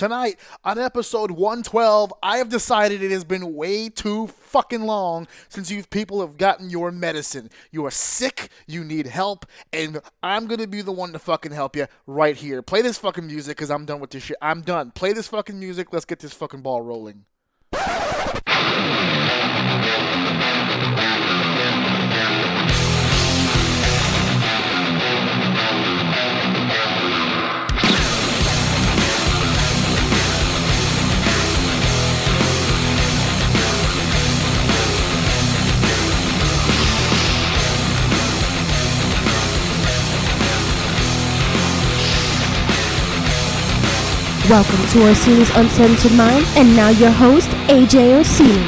Tonight, on episode 112, I have decided it has been way too fucking long since you people have gotten your medicine. You are sick, you need help, and I'm gonna be the one to fucking help you right here. Play this fucking music, because I'm done with this shit. I'm done. Play this fucking music, let's get this fucking ball rolling. Welcome to Orsini's Uncensored Mind, and now your host, AJ Orsini.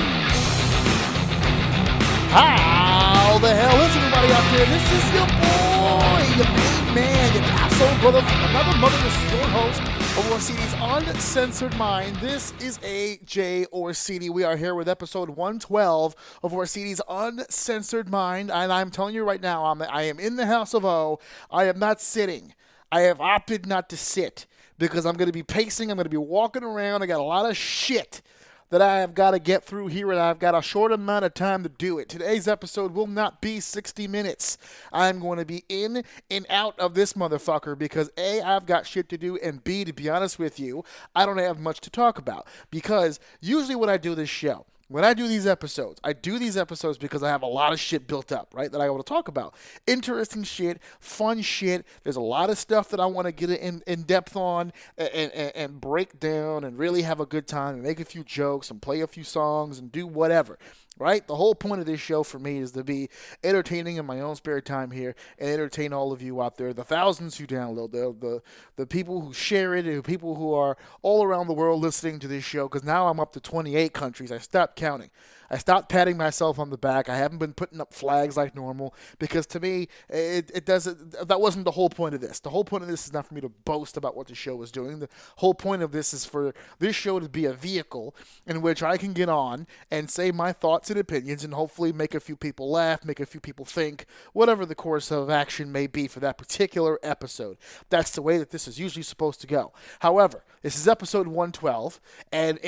How the hell is everybody out there? This is your boy, your main man, your asshole brother from another mother. This is your host of Orsini's Uncensored Mind. This is AJ Orsini. We are here with episode 112 of Orsini's Uncensored Mind, and I'm telling you right now, I am in the house of O. I am not sitting. I have opted not to sit, because I'm going to be pacing, I'm going to be walking around. I got a lot of shit that I have got to get through here, and I've got a short amount of time to do it. Today's episode will not be 60 minutes. I'm going to be in and out of this motherfucker because A, I've got shit to do, and B, to be honest with you, I don't have much to talk about. Because usually when I do this show, when I do these episodes, I do these episodes because I have a lot of shit built up, right, that I want to talk about. Interesting shit, fun shit. There's a lot of stuff that I want to get in depth on and break down and really have a good time and make a few jokes and play a few songs and do whatever, right? The whole point of this show for me is to be entertaining in my own spare time here and entertain all of you out there, the thousands who download, the people who share it, the people who are all around the world listening to this show, because now I'm up to 28 countries. I stopped counting. I stopped patting myself on the back. I haven't been putting up flags like normal because to me, it doesn't. That wasn't the whole point of this. The whole point of this is not for me to boast about what the show is doing. The whole point of this is for this show to be a vehicle in which I can get on and say my thoughts and opinions and hopefully make a few people laugh, make a few people think, whatever the course of action may be for that particular episode. That's the way that this is usually supposed to go. However, this is episode 112, and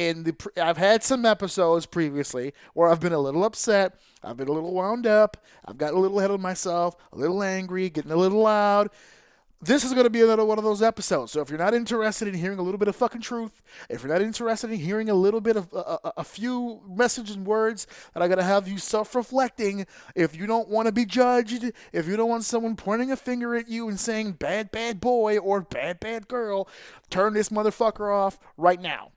I've had some episodes previously where I've been a little upset, I've been a little wound up, I've gotten a little ahead of myself, a little angry, getting a little loud. This is going to be another one of those episodes. So if you're not interested in hearing a little bit of fucking truth, if you're not interested in hearing a little bit of a few messages and words that are going to have you self-reflecting, if you don't want to be judged, if you don't want someone pointing a finger at you and saying bad, bad boy or bad, bad girl, turn this motherfucker off right now.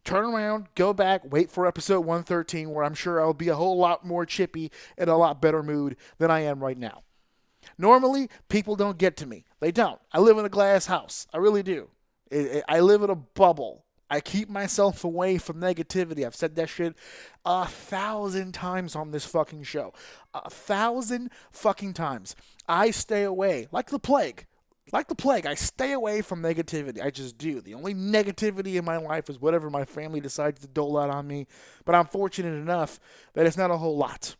Turn around, go back, wait for episode 113, where I'm sure I'll be a whole lot more chippy and a lot better mood than I am right now. Normally, people don't get to me. They don't. I live in a glass house. I really do. I live in a bubble. I keep myself away from negativity. I've said that shit 1,000 times on this fucking show. 1,000 fucking times. I stay away like the plague. Like the plague, I stay away from negativity. I just do. The only negativity in my life is whatever my family decides to dole out on me. But I'm fortunate enough that it's not a whole lot.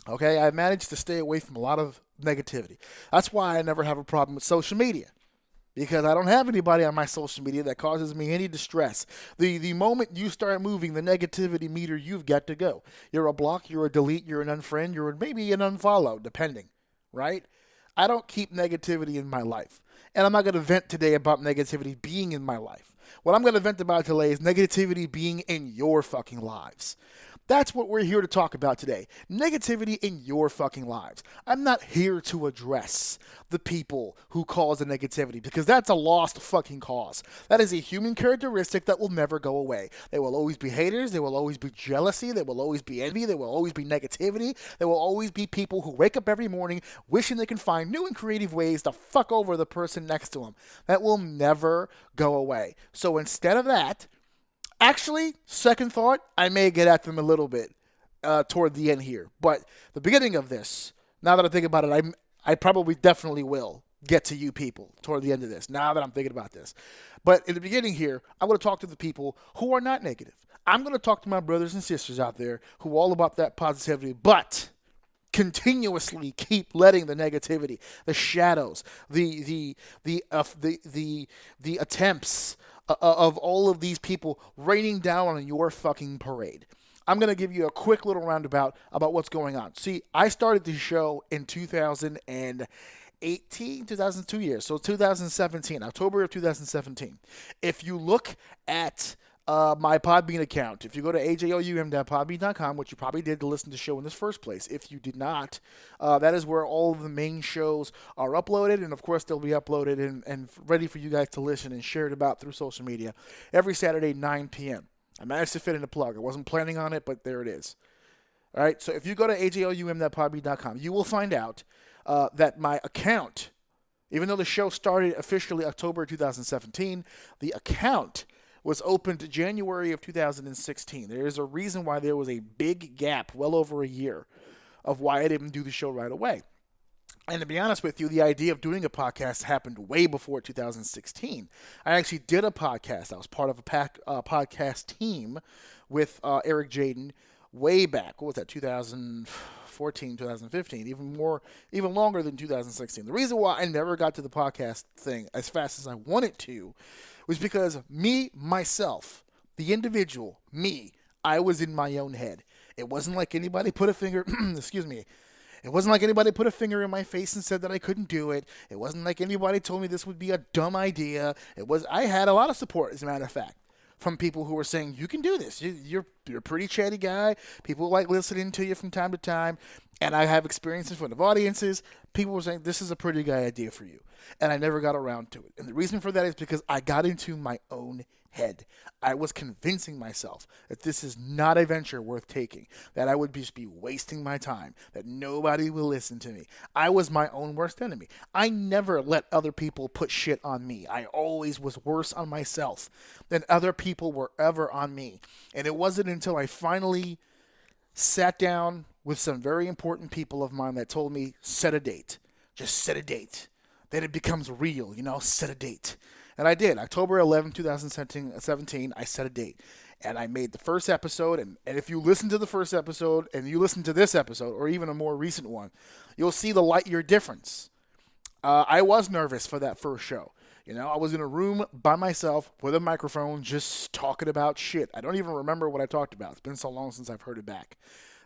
Okay, I've managed to stay away from a lot of negativity. That's why I never have a problem with social media. Because I don't have anybody on my social media that causes me any distress. The moment you start moving the negativity meter, you've got to go. You're a block, you're a delete, you're an unfriend, you're maybe an unfollow, depending, right? I don't keep negativity in my life. And I'm not going to vent today about negativity being in my life. What I'm going to vent about today is negativity being in your fucking lives. That's what we're here to talk about today. Negativity in your fucking lives. I'm not here to address the people who cause the negativity because that's a lost fucking cause. That is a human characteristic that will never go away. There will always be haters. There will always be jealousy. There will always be envy. There will always be negativity. There will always be people who wake up every morning wishing they can find new and creative ways to fuck over the person next to them. That will never go away. So instead of that, actually, second thought, I may get at them a little bit toward the end here. But the beginning of this, now that I think about it, I probably definitely will get to you people toward the end of this, now that I'm thinking about this. But in the beginning here, I'm going to talk to the people who are not negative. I'm going to talk to my brothers and sisters out there who are all about that positivity, but continuously keep letting the negativity, the shadows, the attempts of all of these people raining down on your fucking parade. I'm going to give you a quick little roundabout about what's going on. See, I started the show in 2018, 2002 years, so 2017, October of 2017. If you look at my Podbean account, if you go to ajoum.podbean.com, which you probably did to listen to the show in this first place, if you did not, that is where all of the main shows are uploaded, and of course they'll be uploaded and ready for you guys to listen and share it about through social media every Saturday, 9 p.m. I managed to fit in a plug. I wasn't planning on it, but there it is. All right, so if you go to ajoum.podbean.com, you will find out that my account, even though the show started officially October 2017, the account was opened January of 2016. There is a reason why there was a big gap, well over a year, of why I didn't do the show right away. And to be honest with you, the idea of doing a podcast happened way before 2016. I actually did a podcast. I was part of a podcast team with Eric Jaden way back. What was that, 2014, 2015, even longer than 2016. The reason why I never got to the podcast thing as fast as I wanted to was because myself, the individual, I was in my own head. It wasn't like anybody put a finger, excuse me, it wasn't like anybody put a finger in my face and said that I couldn't do it. It wasn't like anybody told me this would be a dumb idea. I had a lot of support, as a matter of fact, from people who were saying, you can do this. You're a pretty chatty guy. People like listening to you from time to time. And I have experience in front of audiences. People were saying, this is a pretty good idea for you. And I never got around to it. And the reason for that is because I got into my own head. I was convincing myself that this is not a venture worth taking, that I would just be wasting my time, that nobody will listen to me. I was my own worst enemy. I never let other people put shit on me. I always was worse on myself than other people were ever on me. And it wasn't until I finally sat down with some very important people of mine that told me, set a date. Just set a date. Then it becomes real, set a date. And I did. October 11, 2017, I set a date. And I made the first episode. And if you listen to the first episode and you listen to this episode, or even a more recent one, you'll see the light year difference. I was nervous for that first show. I was in a room by myself with a microphone just talking about shit. I don't even remember what I talked about. It's been so long since I've heard it back.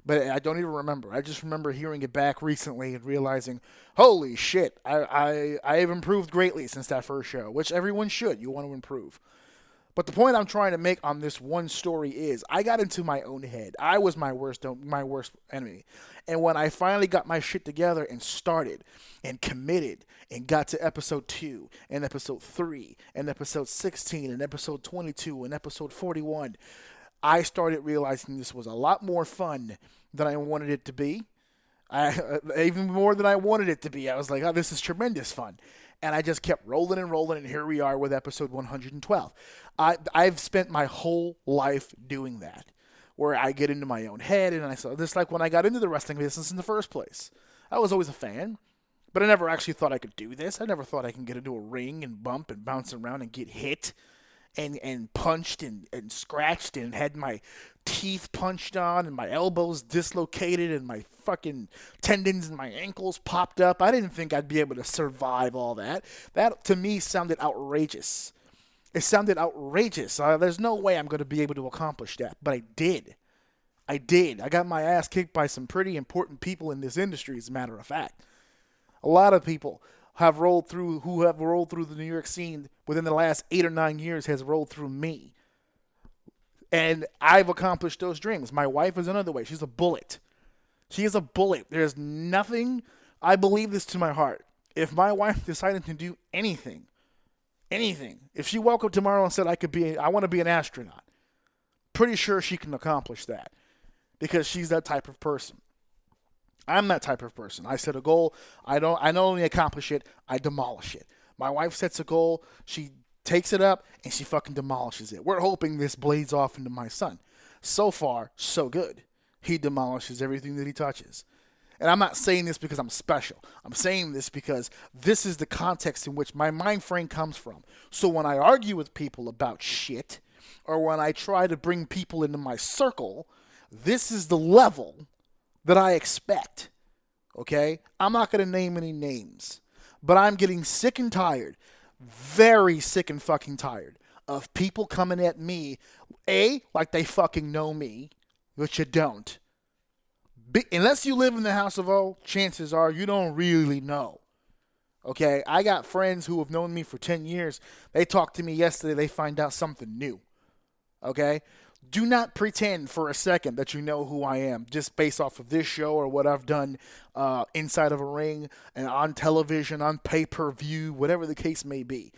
But I don't even remember. I just remember hearing it back recently and realizing, holy shit, I have improved greatly since that first show, which everyone should. You want to improve. But the point I'm trying to make on this one story is I got into my own head. I was my worst enemy. And when I finally got my shit together and started and committed and got to episode 2 and episode 3 and episode 16 and episode 22 and episode 41, I started realizing this was a lot more fun than I wanted it to be. Even more than I wanted it to be. I was like, oh, this is tremendous fun. And I just kept rolling, and here we are with episode 112. I've spent my whole life doing that, where I get into my own head, and I saw this like when I got into the wrestling business in the first place. I was always a fan, but I never actually thought I could do this. I never thought I could get into a ring and bump and bounce around and get hit and punched and scratched and had my teeth punched on and my elbows dislocated and my fucking tendons and my ankles popped up. I didn't think I'd be able to survive all that. That, to me, sounded outrageous. It sounded outrageous. There's no way I'm going to be able to accomplish that, but I did. I got my ass kicked by some pretty important people in this industry, as a matter of fact. A lot of people who have rolled through the New York scene within the last 8 or 9 years has rolled through me. And I've accomplished those dreams. My wife is another way. She's a bullet. She is a bullet. There's nothing, I believe this to my heart. If my wife decided to do anything, if she woke up tomorrow and said I want to be an astronaut, pretty sure she can accomplish that because she's that type of person. I'm that type of person. I set a goal. I not only accomplish it, I demolish it. My wife sets a goal. She takes it up, and she fucking demolishes it. We're hoping this blades off into my son. So far, so good. He demolishes everything that he touches. And I'm not saying this because I'm special. I'm saying this because this is the context in which my mind frame comes from. So when I argue with people about shit, or when I try to bring people into my circle, this is the level that I expect, okay? I'm not going to name any names, but I'm getting sick and tired, very sick and fucking tired of people coming at me, like they fucking know me, which you don't. Unless you live in the House of O, chances are you don't really know. Okay, I got friends who have known me for 10 years. They talked to me yesterday. They find out something new. Okay? Do not pretend for a second that you know who I am just based off of this show or what I've done inside of a ring and on television, on pay-per-view, whatever the case may be.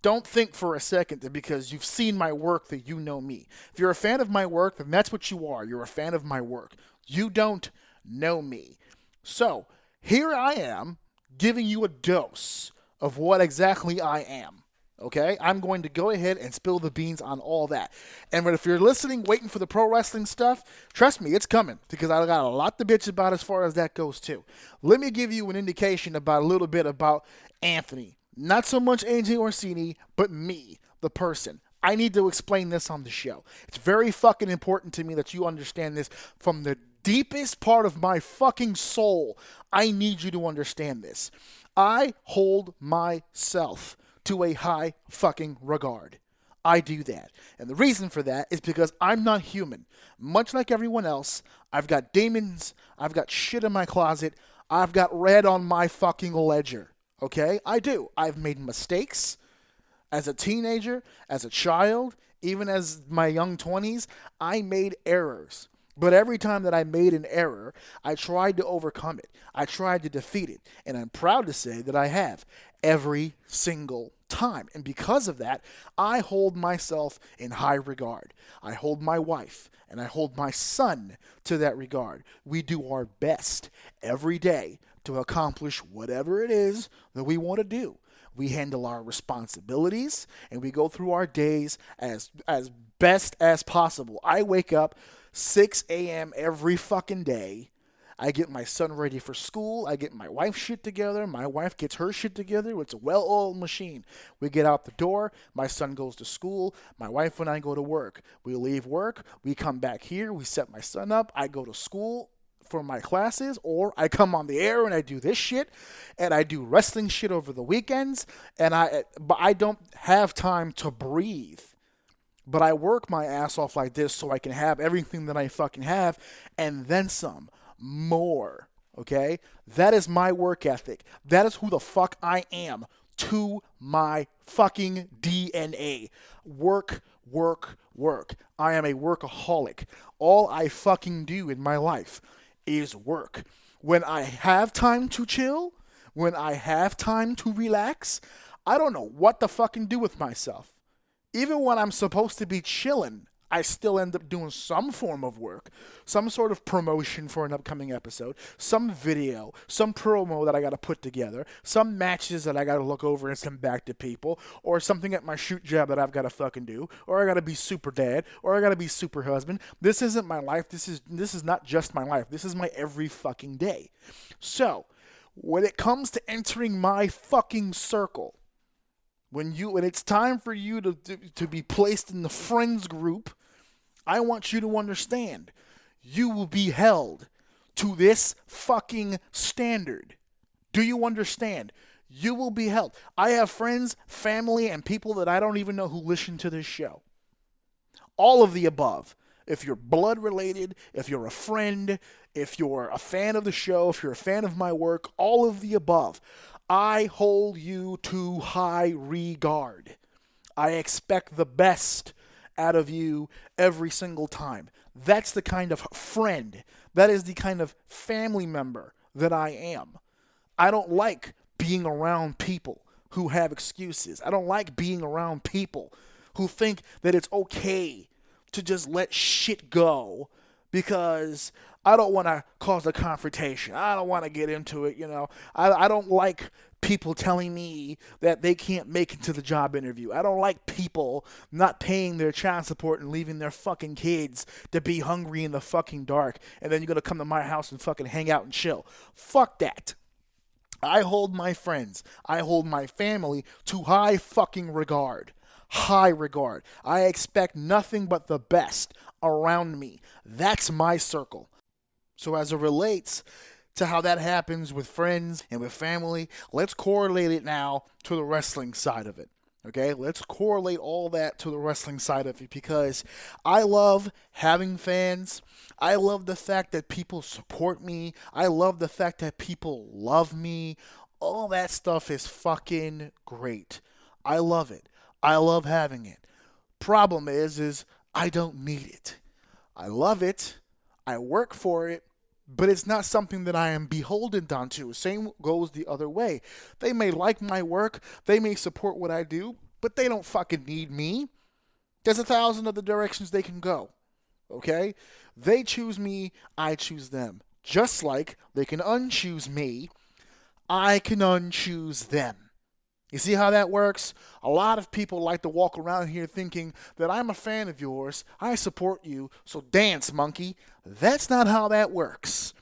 Don't think for a second that because you've seen my work that you know me. If you're a fan of my work, then that's what you are. You're a fan of my work. You don't know me. So, here I am giving you a dose of what exactly I am. Okay? I'm going to go ahead and spill the beans on all that. And if you're listening, waiting for the pro wrestling stuff, trust me, it's coming because I got a lot to bitch about as far as that goes too. Let me give you an indication about a little bit about Anthony. Not so much AJ Orsini, but me, the person. I need to explain this on the show. It's very fucking important to me that you understand this from the deepest part of my fucking soul. I need you to understand this. I hold myself to a high fucking regard. I do that. And the reason for that is because I'm not human. Much like everyone else, I've got demons, I've got shit in my closet, I've got red on my fucking ledger. Okay? I do. I've made mistakes. As a teenager, as a child, even as my young 20s, I made errors. But every time that I made an error, I tried to overcome it. I tried to defeat it. And I'm proud to say that I have every single time. And because of that, I hold myself in high regard. I hold my wife and I hold my son to that regard. We do our best every day to accomplish whatever it is that we want to do. We handle our responsibilities and we go through our days as best as possible. I wake up 6 a.m. every fucking day. I get my son ready for school. I get my wife's shit together. My wife gets her shit together. It's a well-oiled machine. We get out the door. My son goes to school. My wife and I go to work. We leave work. We come back here. We set my son up. I go to school for my classes, or I come on the air and I do this shit, and I do wrestling shit over the weekends, but I don't have time to breathe. But I work my ass off like this so I can have everything that I fucking have, and then some more. Okay? That is my work ethic. That is who the fuck I am to my fucking DNA. Work, work, work. I am a workaholic. All I fucking do in my life is work. When I have time to chill, when I have time to relax, I don't know what to fucking do with myself. Even when I'm supposed to be chilling, I still end up doing some form of work, some sort of promotion for an upcoming episode, some video, some promo that I got to put together, some matches that I got to look over and send back to people, or something at my shoot job that I've got to fucking do, or I got to be super dad, or I got to be super husband. This isn't my life. This is not just my life. This is my every fucking day. So, when it comes to entering my fucking circle, when it's time for you to be placed in the friends group, I want you to understand, you will be held to this fucking standard. Do you understand? You will be held. I have friends, family, and people that I don't even know who listen to this show. All of the above. If you're blood related, if you're a friend, if you're a fan of the show, if you're a fan of my work, all of the above. I hold you to high regard. I expect the best out of you every single time. That's the kind of friend, that is the kind of family member that I am. I don't like being around people who have excuses. I don't like being around people who think that it's okay to just let shit go because I don't want to cause a confrontation. I don't want to get into it, I don't like people telling me that they can't make it to the job interview. I don't like people not paying their child support and leaving their fucking kids to be hungry in the fucking dark, and then you're going to come to my house and fucking hang out and chill. Fuck that. I hold my friends, I hold my family to high fucking regard. High regard. I expect nothing but the best around me. That's my circle. So as it relates to how that happens with friends and with family, let's correlate it now to the wrestling side of it. Okay, let's correlate all that to the wrestling side of it because I love having fans. I love the fact that people support me. I love the fact that people love me. All that stuff is fucking great. I love it. I love having it. Problem is I don't need it. I love it. I work for it, but it's not something that I am beholden onto. Same goes the other way. They may like my work, they may support what I do, but they don't fucking need me. There's 1,000 other directions they can go. Okay? They choose me, I choose them. Just like they can unchoose me, I can unchoose them. You see how that works? A lot of people like to walk around here thinking that I'm a fan of yours, I support you, so dance, monkey. That's not how that works.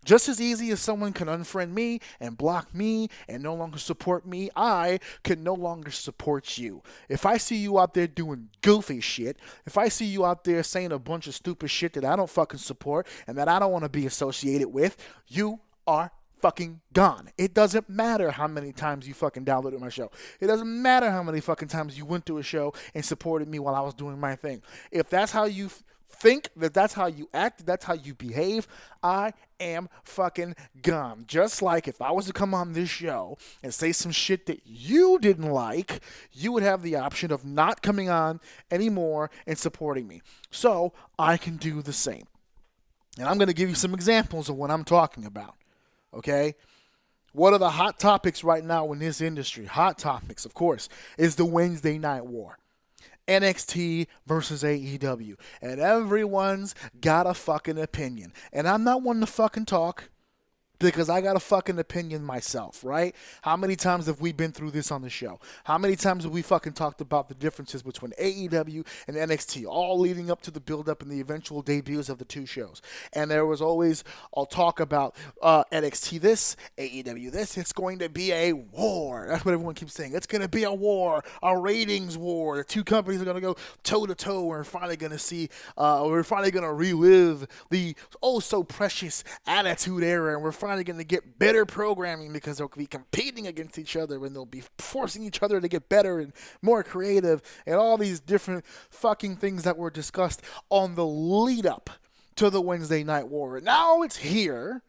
Just as easy as someone can unfriend me and block me and no longer support me, I can no longer support you. If I see you out there doing goofy shit, if I see you out there saying a bunch of stupid shit that I don't fucking support and that I don't want to be associated with, you are fucking gone. It doesn't matter how many times you fucking downloaded my show. It doesn't matter how many fucking times you went to a show and supported me while I was doing my thing. If that's how you think, that's how you act, that's how you behave, I am fucking gone. Just like if I was to come on this show and say some shit that you didn't like, you would have the option of not coming on anymore and supporting me. So I can do the same. And I'm going to give you some examples of what I'm talking about. Okay? What are the hot topics right now in this industry? Hot topics, of course, is the Wednesday Night War. NXT versus AEW. And everyone's got a fucking opinion. And I'm not one to fucking talk because I got a fucking opinion myself, right? How many times have we been through this on the show? How many times have we fucking talked about the differences between AEW and NXT, all leading up to the build-up and the eventual debuts of the two shows? And there was always, I'll talk about NXT this, AEW this. It's going to be a war. That's what everyone keeps saying. It's going to be a war, a ratings war. The two companies are going to go toe-to-toe. We're finally going to see, we're finally going to relive the oh-so-precious Attitude Era, and we're finally going to get better programming because they'll be competing against each other and they'll be forcing each other to get better and more creative and all these different fucking things that were discussed on the lead up to the Wednesday Night War. Now it's here.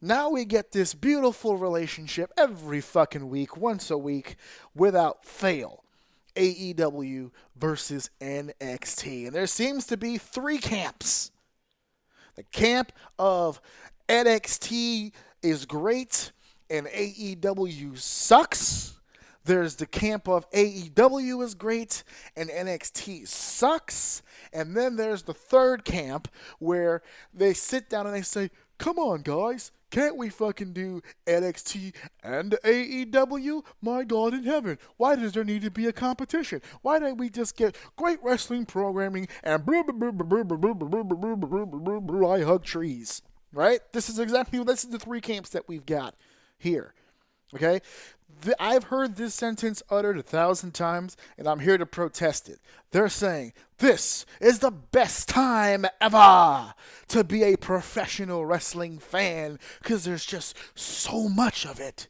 Now we get this beautiful relationship every fucking week, once a week, without fail. AEW versus NXT. And there seems to be three camps. The camp of NXT is great and AEW sucks. There's the camp of AEW is great and NXT sucks. And then there's the third camp where they sit down and they say, come on, guys. Can't we fucking do NXT and AEW? My God in heaven. Why does there need to be a competition? Why don't we just get great wrestling programming and I hug trees? Right? This is the three camps that we've got here. Okay? I've heard this sentence uttered 1,000 times, and I'm here to protest it. They're saying, this is the best time ever to be a professional wrestling fan because there's just so much of it.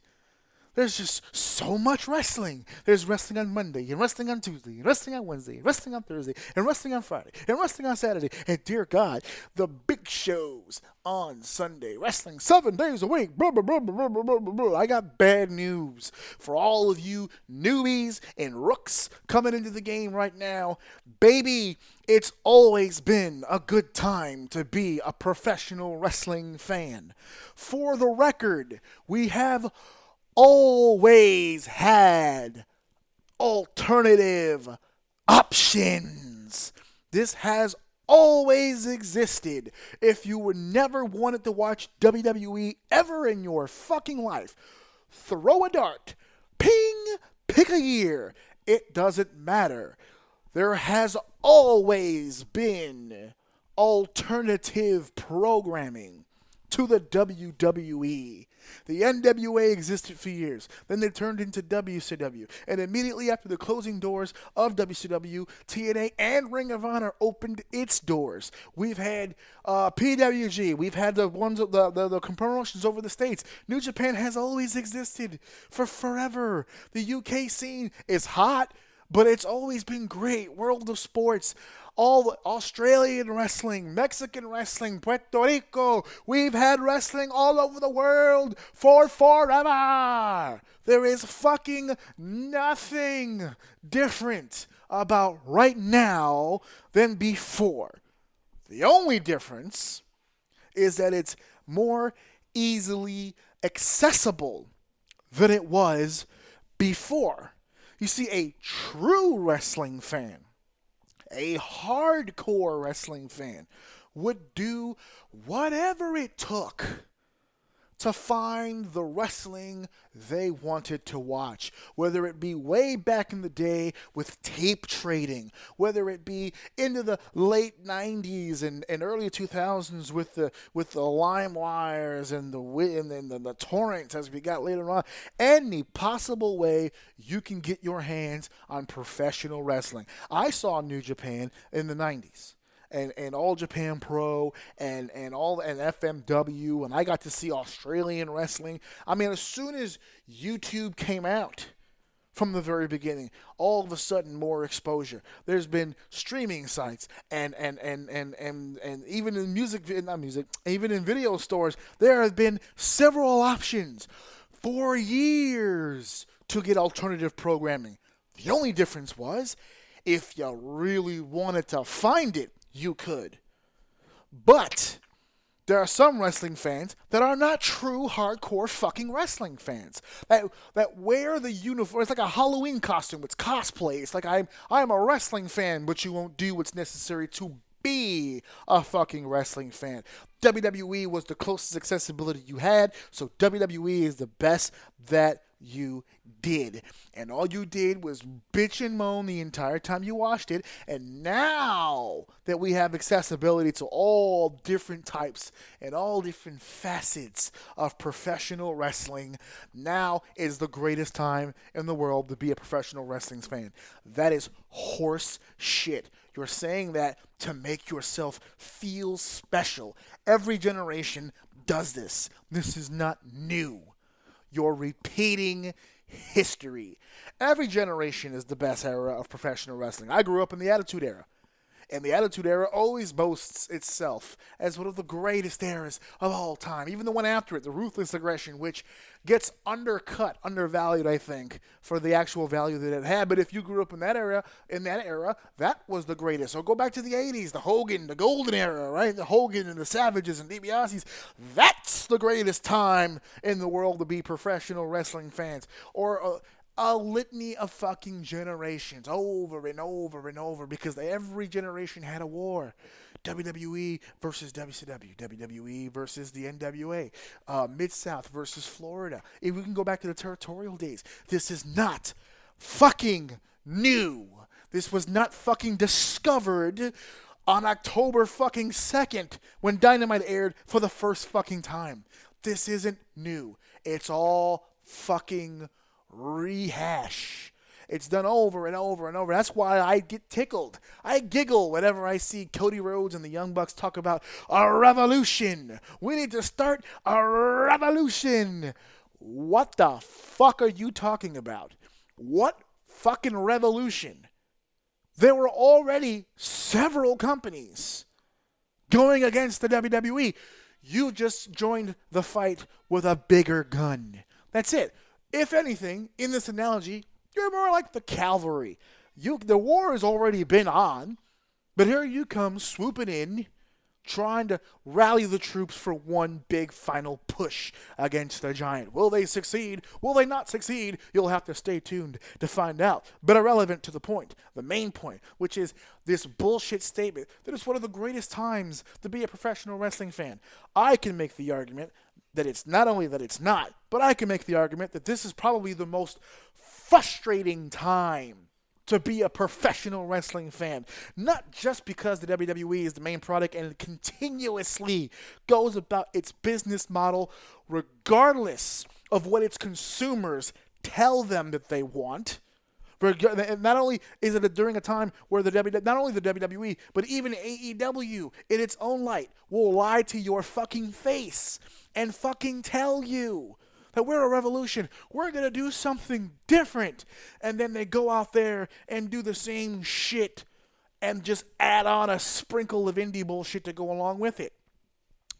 There's just so much wrestling. There's wrestling on Monday, and wrestling on Tuesday, and wrestling on Wednesday, and wrestling on Thursday, and wrestling on Friday, and wrestling on Saturday. And dear God, the big shows on Sunday. Wrestling 7 days a week. Blah, blah, blah, blah, blah, blah, blah. I got bad news for all of you newbies and rooks coming into the game right now. Baby, it's always been a good time to be a professional wrestling fan. For the record, we have always had alternative options. This has always existed. If you were never wanted to watch WWE ever in your fucking life, throw a dart, ping, pick a year. It doesn't matter. There has always been alternative programming to the WWE. The NWA existed for years. Then they turned into WCW. And immediately after the closing doors of WCW, TNA and Ring of Honor opened its doors. We've had PWG. We've had the promotions over the States. New Japan has always existed for forever. The UK scene is hot, But it's always been great. World of sports, all Australian wrestling, Mexican wrestling, Puerto Rico. We've had wrestling all over the world for forever. There is fucking nothing different about right now than before. The only difference is that it's more easily accessible than it was before. You see, a true wrestling fan, a hardcore wrestling fan, would do whatever it took to find the wrestling they wanted to watch. Whether it be way back in the day with tape trading, whether it be into the late 90s and early 2000s with the lime wires and the torrents as we got later on. Any possible way you can get your hands on professional wrestling. I saw New Japan in the 90s. And All Japan Pro and FMW, and I got to see Australian wrestling. I mean, as soon as YouTube came out from the very beginning, all of a sudden more exposure. There's been streaming sites and even in even in video stores, there have been several options for years to get alternative programming. The only difference was if you really wanted to find it, you could. But there are some wrestling fans that are not true hardcore fucking wrestling fans. That wear the uniform. It's like a Halloween costume. It's cosplay. It's like I'm a wrestling fan, but you won't do what's necessary to be a fucking wrestling fan. WWE was the closest accessibility you had, so WWE is the best that you did. And all you did was bitch and moan the entire time you watched it. And now that we have accessibility to all different types and all different facets of professional wrestling, now is the greatest time in the world to be a professional wrestling fan. That is horse shit. You're saying that to make yourself feel special. Every generation does this. This is not new. You're repeating history. Every generation is the best era of professional wrestling. I grew up in the Attitude Era. And the Attitude Era always boasts itself as one of the greatest eras of all time. Even the one after it, the Ruthless Aggression, which gets undervalued, I think, for the actual value that it had. But if you grew up in that era, that was the greatest. So go back to the 80s, the Hogan, the Golden Era, right? The Hogan and the Savages and DiBiase's. That's the greatest time in the world to be professional wrestling fans. Or a litany of fucking generations over and over and over because every generation had a war. WWE versus WCW, WWE versus the NWA, Mid-South versus Florida. If we can go back to the territorial days, this is not fucking new. This was not fucking discovered on October fucking 2nd when Dynamite aired for the first fucking time. This isn't new. It's all fucking rehash. It's done over and over and over. That's why I get tickled. I giggle whenever I see Cody Rhodes and the Young Bucks talk about a revolution. We need to start a revolution. What the fuck are you talking about? What fucking revolution? There were already several companies going against the WWE. You just joined the fight with a bigger gun. That's it. If anything, in this analogy, you're more like the cavalry. The war has already been on, but here you come swooping in, trying to rally the troops for one big final push against the giant. Will they succeed? Will they not succeed? You'll have to stay tuned to find out. But irrelevant to the point, the main point, which is this bullshit statement that it's one of the greatest times to be a professional wrestling fan. I can make the argument that it's not only that it's not, but I can make the argument that this is probably the most frustrating time to be a professional wrestling fan. Not just because the WWE is the main product and it continuously goes about its business model regardless of what its consumers tell them that they want. Not only is it during a time where not only the WWE, but even AEW in its own light will lie to your fucking face and fucking tell you that we're a revolution. We're going to do something different. And then they go out there and do the same shit and just add on a sprinkle of indie bullshit to go along with it.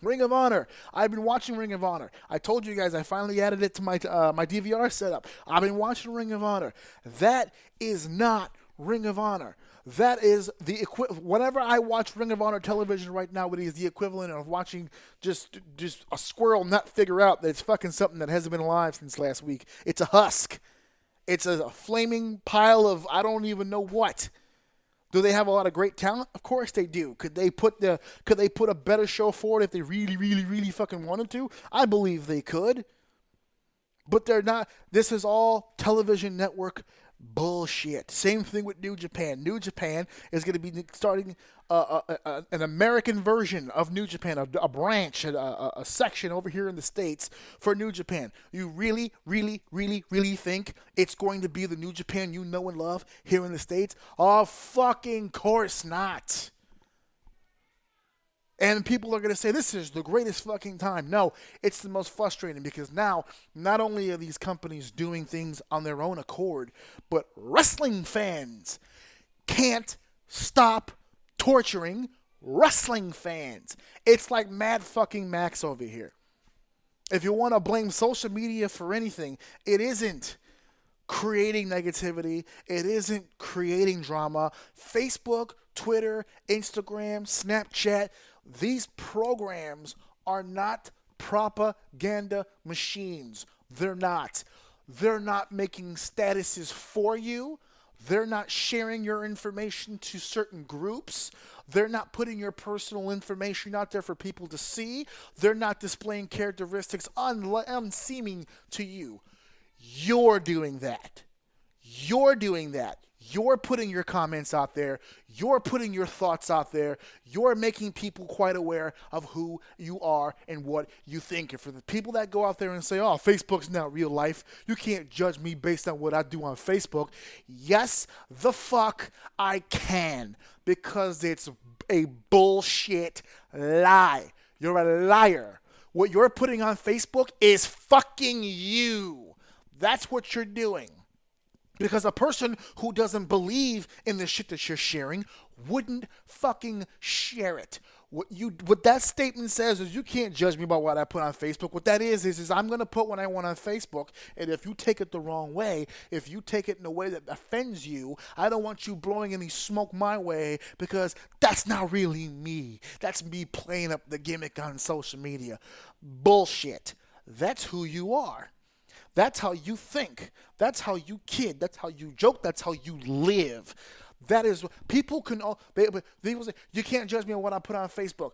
Ring of Honor. I've been watching Ring of Honor. I told you guys I finally added it to my my DVR setup. I've been watching Ring of Honor. That is not Ring of Honor. That is the whenever I watch Ring of Honor television right now, it is the equivalent of watching just a squirrel not figure out that it's fucking something that hasn't been alive since last week. It's a husk. It's a flaming pile of I don't even know what. Do they have a lot of great talent? Of course they do. Could they put a better show forward if they really, really, really fucking wanted to? I believe they could. But they're not. This is all television network bullshit. Same thing with New Japan. New Japan is going to be starting an American version of New Japan, a branch, a section over here in the States for New Japan. You really, really, really, really think it's going to be the New Japan you know and love here in the States? Oh, fucking course not. And people are going to say, this is the greatest fucking time. No, it's the most frustrating because now, not only are these companies doing things on their own accord, but wrestling fans can't stop torturing wrestling fans. It's like Mad fucking Max over here. If you want to blame social media for anything, it isn't creating negativity. It isn't creating drama. Facebook, Twitter, Instagram, Snapchat, these programs are not propaganda machines. They're not. They're not making statuses for you. They're not sharing your information to certain groups. They're not putting your personal information out there for people to see. They're not displaying characteristics unseeming to you. You're doing that. You're doing that. You're putting your comments out there. You're putting your thoughts out there. You're making people quite aware of who you are and what you think. And for the people that go out there and say, oh, Facebook's not real life, you can't judge me based on what I do on Facebook. Yes, the fuck I can, because it's a bullshit lie. You're a liar. What you're putting on Facebook is fucking you. That's what you're doing. Because a person who doesn't believe in the shit that you're sharing wouldn't fucking share it. What that statement says is you can't judge me by what I put on Facebook. What that is I'm going to put what I want on Facebook, and if you take it the wrong way, if you take it in a way that offends you, I don't want you blowing any smoke my way, because that's not really me. That's me playing up the gimmick on social media. Bullshit. That's who you are. That's how you think. That's how you kid. That's how you joke. That's how you live. That is, people can, they will say, you can't judge me on what I put on Facebook.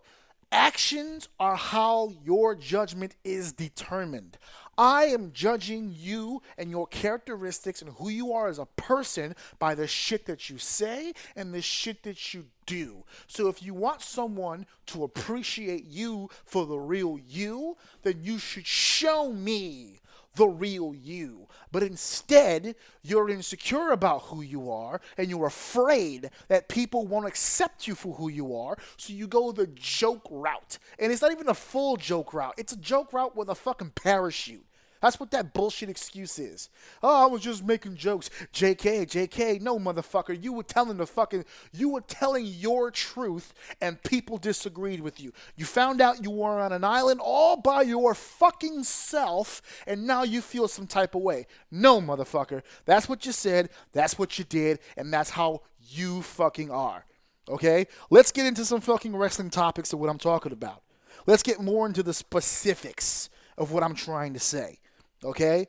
Actions are how your judgment is determined. I am judging you and your characteristics and who you are as a person by the shit that you say and the shit that you do. So if you want someone to appreciate you for the real you, then you should show me the real you. But instead, you're insecure about who you are, and you're afraid that people won't accept you for who you are, so you go the joke route. And it's not even a full joke route. It's a joke route with a fucking parachute. That's what that bullshit excuse is. Oh, I was just making jokes. JK. No, motherfucker. You were telling your truth, and people disagreed with you. You found out you were on an island all by your fucking self, and now you feel some type of way. No, motherfucker. That's what you said, that's what you did, and that's how you fucking are. Okay? Let's get into some fucking wrestling topics of what I'm talking about. Let's get more into the specifics of what I'm trying to say. Okay?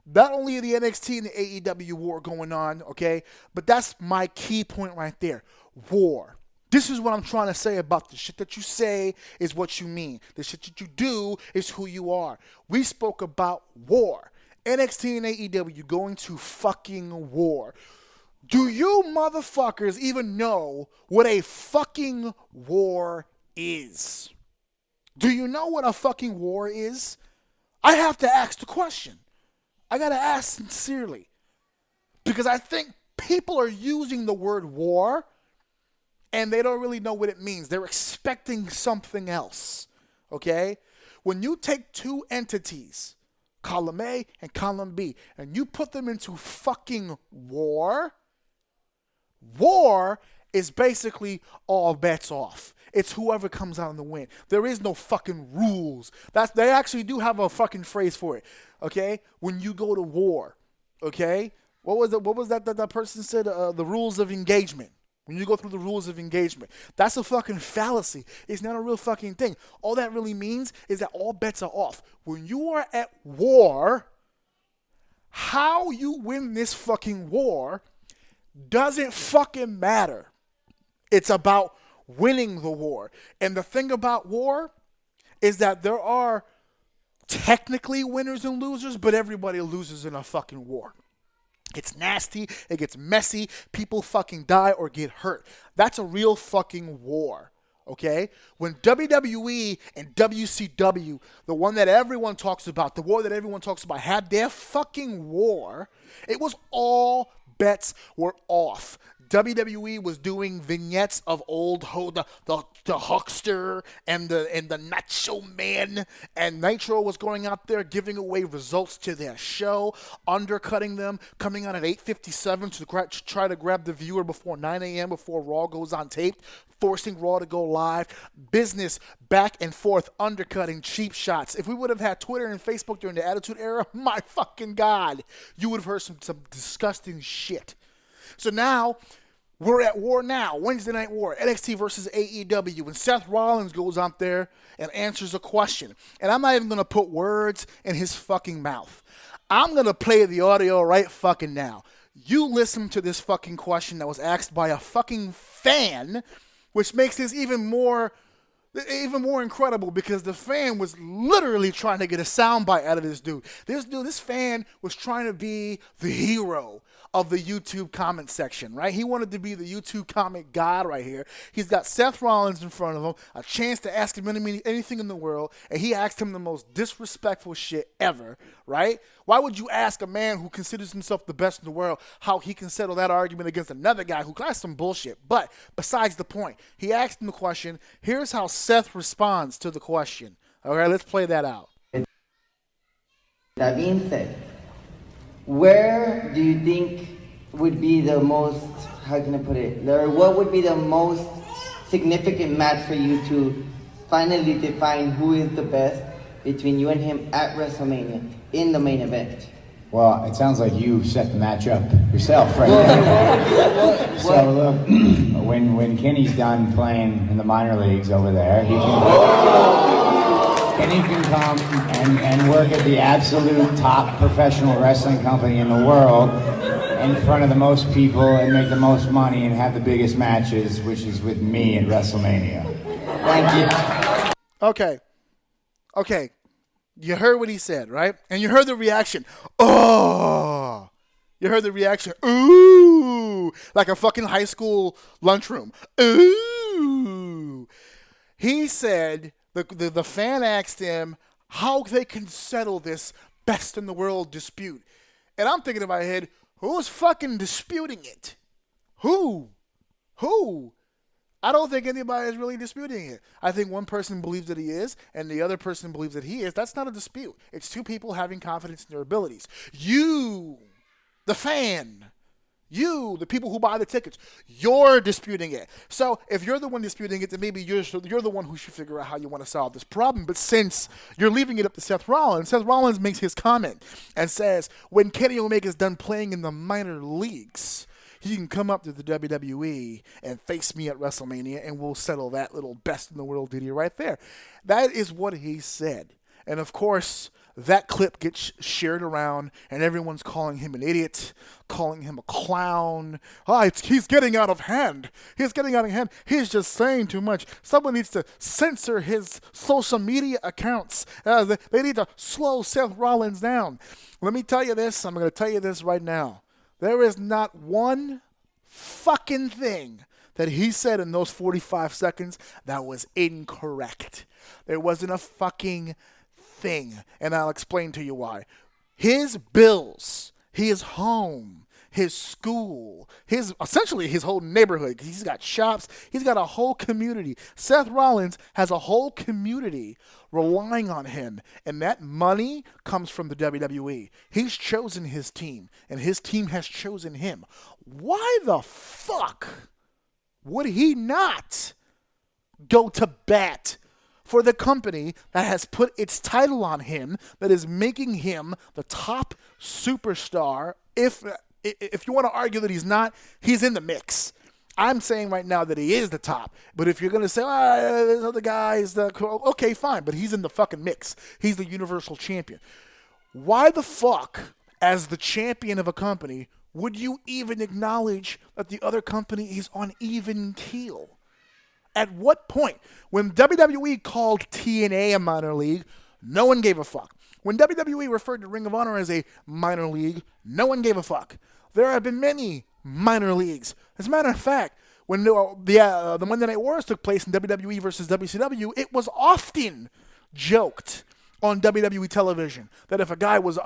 Not only the NXT and the AEW war going on, okay, but that's my key point right there. War. This is what I'm trying to say about the shit that you say is what you mean. The shit that you do is who you are. We spoke about war. NXT and AEW going to fucking war. Do you motherfuckers even know what a fucking war is? Do you know what a fucking war is? I have to ask the question. I gotta ask sincerely. Because I think people are using the word war and they don't really know what it means. They're expecting something else. Okay? When you take two entities, column A and column B, and you put them into fucking war, war is basically all bets off. It's whoever comes out in the win. There is no fucking rules. They actually do have a fucking phrase for it. Okay? When you go to war. Okay? What was that person said? The rules of engagement. When you go through the rules of engagement. That's a fucking fallacy. It's not a real fucking thing. All that really means is that all bets are off. When you are at war, how you win this fucking war doesn't fucking matter. It's about winning the war. And the thing about war is that there are technically winners and losers, but everybody loses in a fucking war. It's nasty, it gets messy, people fucking die or get hurt. That's a real fucking war, okay? When WWE and WCW, the one that everyone talks about, the war that everyone talks about, had their fucking war, it was all bets were off. WWE was doing vignettes of old the Huckster and the Nacho Man, and Nitro was going out there giving away results to their show, undercutting them, coming on at 8:57 to try to grab the viewer before 9 a.m. before Raw goes on tape, forcing Raw to go live, business back and forth, undercutting, cheap shots. If we would have had Twitter and Facebook during the Attitude Era, my fucking God, you would have heard some disgusting shit. So now, we're at war now, Wednesday Night War, NXT versus AEW, and Seth Rollins goes out there and answers a question. And I'm not even going to put words in his fucking mouth. I'm going to play the audio right fucking now. You listen to this fucking question that was asked by a fucking fan, which makes this even more incredible because the fan was literally trying to get a soundbite out of this dude. This fan was trying to be the hero of the YouTube comment section, right? He wanted to be the YouTube comment god right here. He's got Seth Rollins in front of him, a chance to ask him anything in the world, and he asked him the most disrespectful shit ever, right? Why would you ask a man who considers himself the best in the world how he can settle that argument against another guy who got some bullshit? But besides the point, he asked him the question. Here's how Seth responds to the question. All right, let's play that out. That being said, where do you think would be the most, how can I put it, or what would be the most significant match for you to finally define who is the best between you and him at WrestleMania in the main event? Well, it sounds like you set the match up yourself right now. So look, when Kenny's done playing in the minor leagues over there, Kenny can come and work at the absolute top professional wrestling company in the world in front of the most people and make the most money and have the biggest matches, which is with me at WrestleMania. Thank you. Okay. You heard what he said, right? And you heard the reaction. Oh! You heard the reaction. Ooh! Like a fucking high school lunchroom. Ooh! He said, the fan asked him how they can settle this best in the world dispute. And I'm thinking in my head, who's fucking disputing it? Who? I don't think anybody is really disputing it. I think one person believes that he is, and the other person believes that he is. That's not a dispute. It's two people having confidence in their abilities. You, the fan, you, the people who buy the tickets, you're disputing it. So if you're the one disputing it, then maybe you're the one who should figure out how you want to solve this problem. But since you're leaving it up to Seth Rollins makes his comment and says, when Kenny Omega's done playing in the minor leagues, he can come up to the WWE and face me at WrestleMania, and we'll settle that little best in the world ditty right there. That is what he said. And, of course, that clip gets shared around, and everyone's calling him an idiot, calling him a clown. He's getting out of hand. He's just saying too much. Someone needs to censor his social media accounts. They need to slow Seth Rollins down. Let me tell you this. I'm going to tell you this right now. There is not one fucking thing that he said in those 45 seconds that was incorrect. There wasn't a fucking thing, and I'll explain to you why. His bills, his home, his school, essentially his whole neighborhood. He's got shops. He's got a whole community. Seth Rollins has a whole community relying on him, and that money comes from the WWE. He's chosen his team, and his team has chosen him. Why the fuck would he not go to bat for the company that has put its title on him, that is making him the top superstar? If you want to argue that he's not, he's in the mix. I'm saying right now that he is the top. But if you're going to say, this other guy is the... Okay, fine, but he's in the fucking mix. He's the Universal Champion. Why the fuck, as the champion of a company, would you even acknowledge that the other company is on even keel? At what point? When WWE called TNA a minor league, no one gave a fuck. When WWE referred to Ring of Honor as a minor league, no one gave a fuck. There have been many minor leagues. As a matter of fact, when the Monday Night Wars took place in WWE versus WCW, it was often joked on WWE television that if a guy was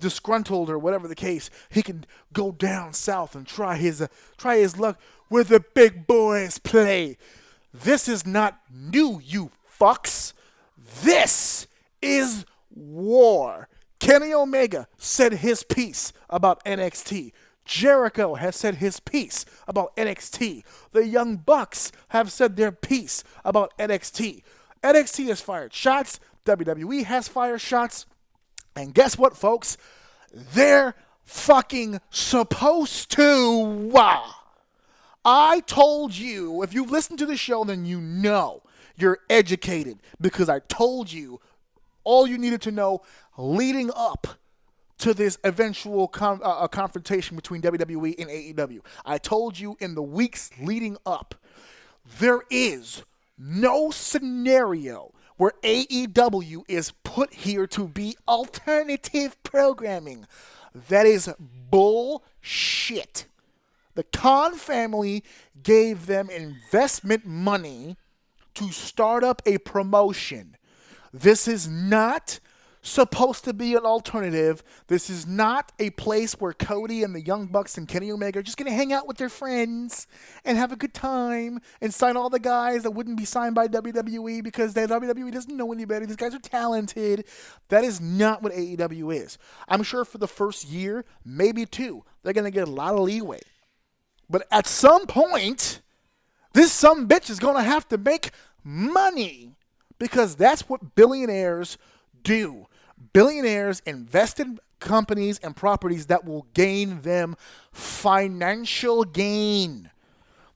disgruntled or whatever the case, he could go down south and try his luck where the big boys play. This is not new, you fucks. This is war. Kenny Omega said his piece about NXT. Jericho has said his piece about NXT. The Young Bucks have said their piece about NXT. NXT has fired shots. WWE has fired shots. And guess what, folks? They're fucking supposed to. I told you, if you've listened to the show, then you know. You're educated because I told you all you needed to know leading up to this eventual confrontation between WWE and AEW. I told you in the weeks leading up, there is no scenario where AEW is put here to be alternative programming. That is bullshit. The Khan family gave them investment money to start up a promotion. This is not supposed to be an alternative. This is not a place where Cody and the Young Bucks and Kenny Omega are just going to hang out with their friends and have a good time and sign all the guys that wouldn't be signed by WWE because the WWE doesn't know any better. These guys are talented. That is not what AEW is. I'm sure for the first year, maybe two, they're going to get a lot of leeway. But at some point, this sumbitch is going to have to make money because that's what billionaires do. Billionaires invest in companies and properties that will gain them financial gain.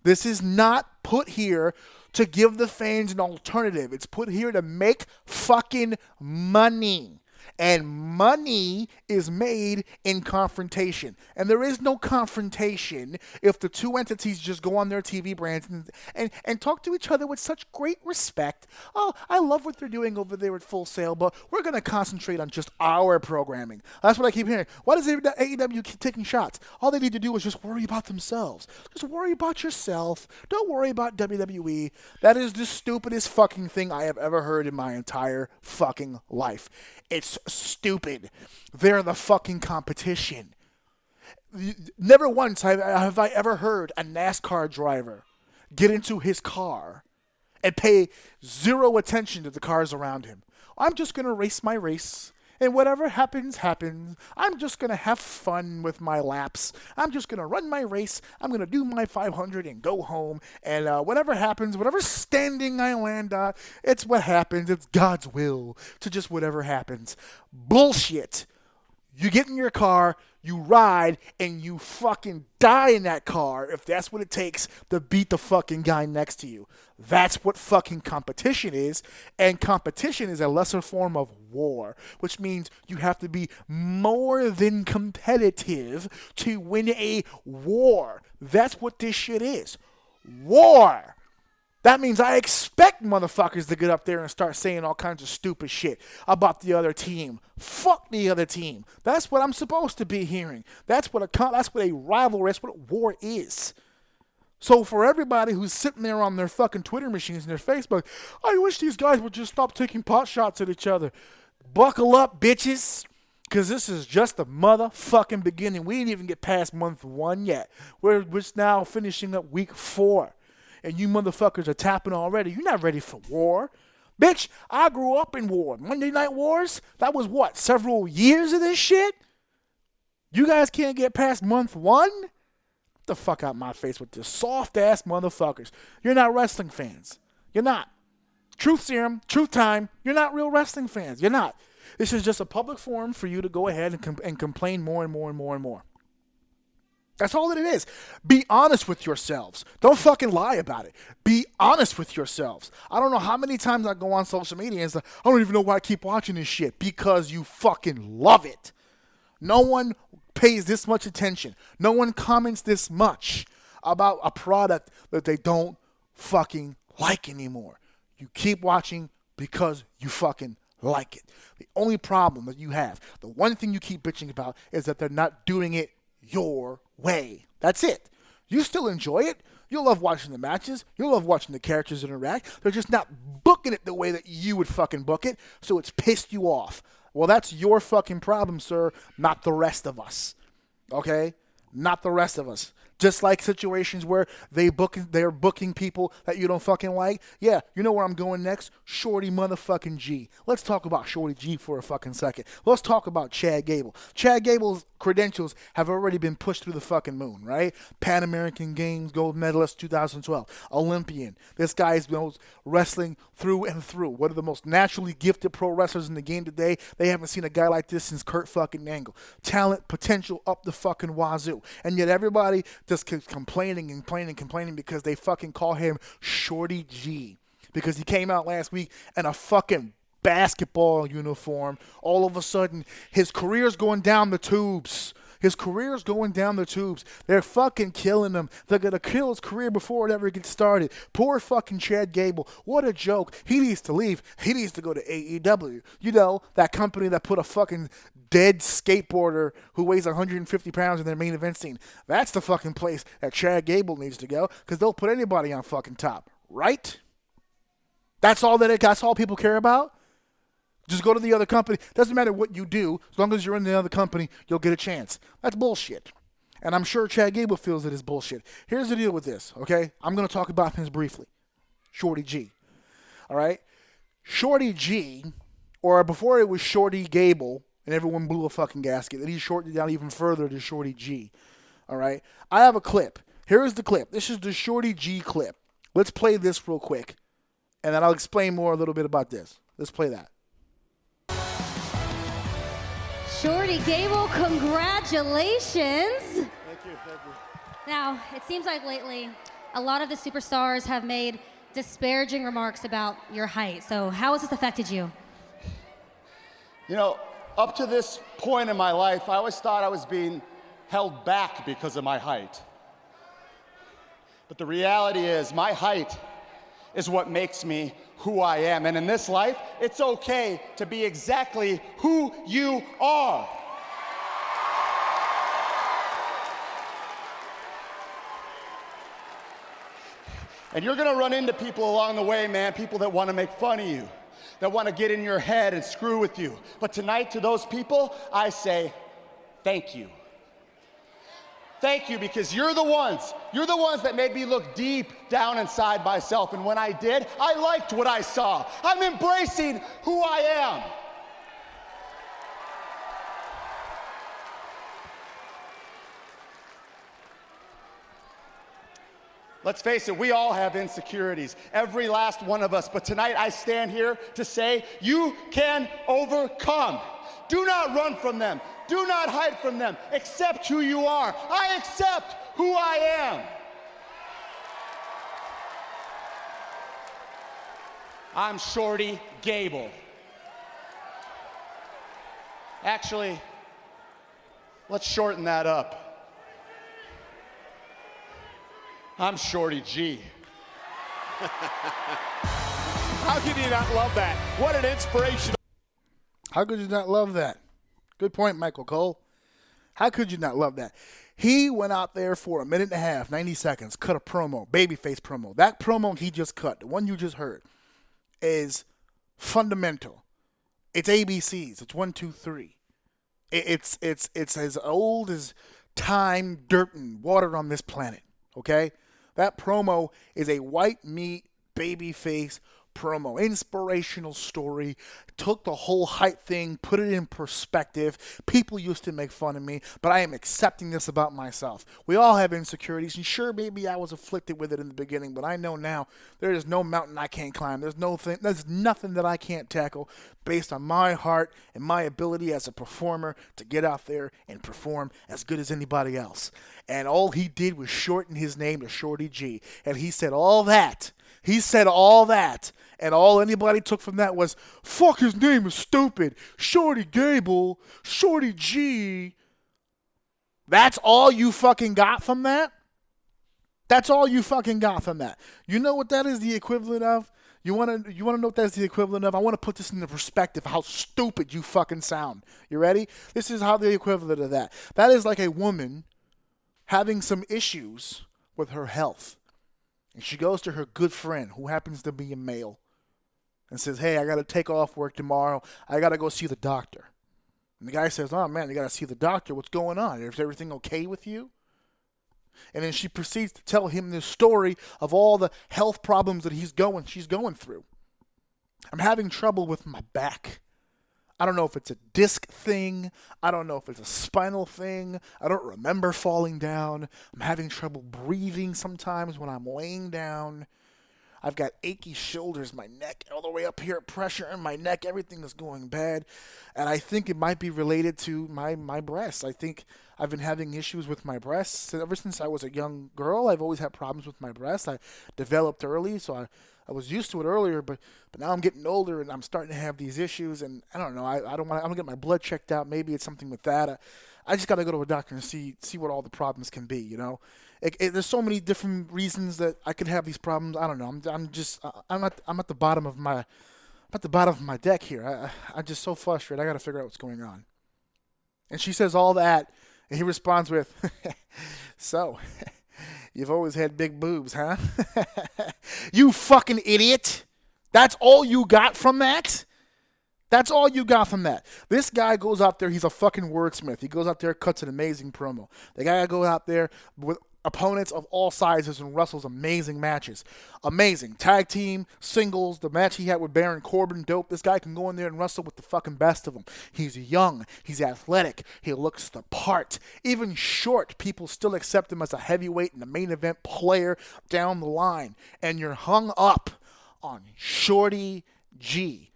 This is not put here to give the fans an alternative. It's put here to make fucking money. And money is made in confrontation. And there is no confrontation if the two entities just go on their TV brands and talk to each other with such great respect. Oh, I love what they're doing over there at Full Sail, but we're going to concentrate on just our programming. That's what I keep hearing. Why does AEW keep taking shots? All they need to do is just worry about themselves. Just worry about yourself. Don't worry about WWE. That is the stupidest fucking thing I have ever heard in my entire fucking life. It's stupid. They're the fucking competition. Never once have I ever heard a NASCAR driver get into his car and pay zero attention to the cars around him. I'm just going to race my race, and whatever happens, happens. I'm just going to have fun with my laps. I'm just going to run my race. I'm going to do my 500 and go home, and whatever happens, whatever standing I land on, it's what happens. It's God's will to just whatever happens. Bullshit. You get in your car, you ride, and you fucking die in that car if that's what it takes to beat the fucking guy next to you. That's what fucking competition is, and competition is a lesser form of war, which means you have to be more than competitive to win a war. That's what this shit is. War. That means I expect motherfuckers to get up there and start saying all kinds of stupid shit about the other team. Fuck the other team. That's what I'm supposed to be hearing. That's what a rivalry, that's what war is. So for everybody who's sitting there on their fucking Twitter machines and their Facebook, I wish these guys would just stop taking pot shots at each other. Buckle up, bitches. Because this is just the motherfucking beginning. We didn't even get past month 1 yet. We're just now finishing up week 4. And you motherfuckers are tapping already. You're not ready for war. Bitch, I grew up in war. Monday Night Wars, that was what, several years of this shit? You guys can't get past month 1? Get the fuck out my face with this soft-ass motherfuckers. You're not wrestling fans. You're not. Truth serum, truth time, you're not real wrestling fans. You're not. This is just a public forum for you to go ahead and complain more and more and more and more. That's all that it is. Be honest with yourselves. Don't fucking lie about it. Be honest with yourselves. I don't know how many times I go on social media and say, I don't even know why I keep watching this shit. Because you fucking love it. No one pays this much attention. No one comments this much about a product that they don't fucking like anymore. You keep watching because you fucking like it. The only problem that you have, the one thing you keep bitching about, is that they're not doing it your way. That's it. You still enjoy it. You'll love watching the matches. You'll love watching the characters interact. They're just not booking it the way that you would fucking book it, so it's pissed you off. Well, that's your fucking problem, sir, not the rest of us. Okay? Not the rest of us. Just like situations where they're booking people that you don't fucking like. Yeah, you know where I'm going next? Shorty motherfucking G. Let's talk about Shorty G for a fucking second. Let's talk about Chad Gable. Chad Gable's credentials have already been pushed through the fucking moon, right? Pan American Games gold medalist 2012. Olympian. This guy's knows wrestling through and through. One of the most naturally gifted pro wrestlers in the game today. They haven't seen a guy like this since Kurt fucking Angle. Talent, potential up the fucking wazoo. And yet everybody just keeps complaining because they fucking call him Shorty G. Because he came out last week in a fucking basketball uniform. All of a sudden, his career's going down the tubes. His career's going down the tubes. They're fucking killing him. They're going to kill his career before it ever gets started. Poor fucking Chad Gable. What a joke. He needs to leave. He needs to go to AEW. You know, that company that put a fucking dead skateboarder who weighs 150 pounds in their main event scene. That's the fucking place that Chad Gable needs to go, because they'll put anybody on fucking top. Right? That's all people care about? Just go to the other company. Doesn't matter what you do. As long as you're in the other company, you'll get a chance. That's bullshit. And I'm sure Chad Gable feels it is bullshit. Here's the deal with this, okay? I'm going to talk about things briefly. Shorty G. All right? Shorty G, or before it was Shorty Gable, and everyone blew a fucking gasket, then he shortened it down even further to Shorty G. All right? I have a clip. Here is the clip. This is the Shorty G clip. Let's play this real quick, and then I'll explain more a little bit about this. Let's play that. Shorty Gable, congratulations. Thank you. Now, it seems like lately a lot of the superstars have made disparaging remarks about your height. So how has this affected you? You know, up to this point in my life, I always thought I was being held back because of my height. But the reality is, my height is what makes me who I am. And in this life, it's okay to be exactly who you are. And you're gonna run into people along the way, man, people that wanna make fun of you, that wanna get in your head and screw with you. But tonight, to those people, I say, thank you. Thank you, because you're the ones that made me look deep down inside myself. And when I did, I liked what I saw. I'm embracing who I am. Let's face it, we all have insecurities, every last one of us. But tonight I stand here to say you can overcome. Do not run from them. Do not hide from them. Accept who you are. I accept who I am. I'm Shorty Gable. Actually, let's shorten that up. I'm Shorty G. How can you not love that? What an inspiration. How could you not love that? Good point, Michael Cole. How could you not love that? He went out there for a minute and a half, 90 seconds, cut a promo, babyface promo. That promo he just cut, the one you just heard, is fundamental. It's ABCs. It's 1, 2, 3. It's as old as time, dirt, and water on this planet. Okay, that promo is a white meat baby face promo, inspirational story, took the whole hype thing, put it in perspective. People used to make fun of me, but I am accepting this about myself. We all have insecurities, and sure, maybe I was afflicted with it in the beginning, but I know now there is no mountain I can't climb. There's nothing that I can't tackle based on my heart and my ability as a performer to get out there and perform as good as anybody else. And all he did was shorten his name to Shorty G, and he said all that. And all anybody took from that was, fuck, his name is stupid. Shorty Gable, Shorty G. That's all you fucking got from that? That's all you fucking got from that. You know what that is the equivalent of? You want to know what that's the equivalent of? I want to put this into perspective, how stupid you fucking sound. You ready? This is how the equivalent of that. That is like a woman having some issues with her health. And she goes to her good friend, who happens to be a male, and says, hey, I got to take off work tomorrow. I got to go see the doctor. And the guy says, oh, man, you got to see the doctor. What's going on? Is everything okay with you? And then she proceeds to tell him this story of all the health problems that she's going through. I'm having trouble with my back. I don't know if it's a disc thing. I don't know if it's a spinal thing. I don't remember falling down. I'm having trouble breathing sometimes when I'm laying down. I've got achy shoulders, my neck, all the way up here, pressure in my neck. Everything is going bad. And I think it might be related to my breasts. I think I've been having issues with my breasts. Ever since I was a young girl, I've always had problems with my breasts. I developed early, so I was used to it earlier, but now I'm getting older and I'm starting to have these issues, and I don't know. I'm gonna get my blood checked out. Maybe it's something with that. I just got to go to a doctor and see what all the problems can be. You know, there's so many different reasons that I could have these problems. I don't know. I'm at the bottom of my deck here. I'm just so frustrated. I got to figure out what's going on. And she says all that, and he responds with, "So, you've always had big boobs, huh? You fucking idiot! That's all you got from that?" That's all you got from that. This guy goes out there, he's a fucking wordsmith. He goes out there, cuts an amazing promo. The guy goes out there with opponents of all sizes and wrestles amazing matches. Amazing. Tag team, singles, the match he had with Baron Corbin, dope. This guy can go in there and wrestle with the fucking best of them. He's young. He's athletic. He looks the part. Even short, people still accept him as a heavyweight and a main event player down the line. And you're hung up on Shorty G.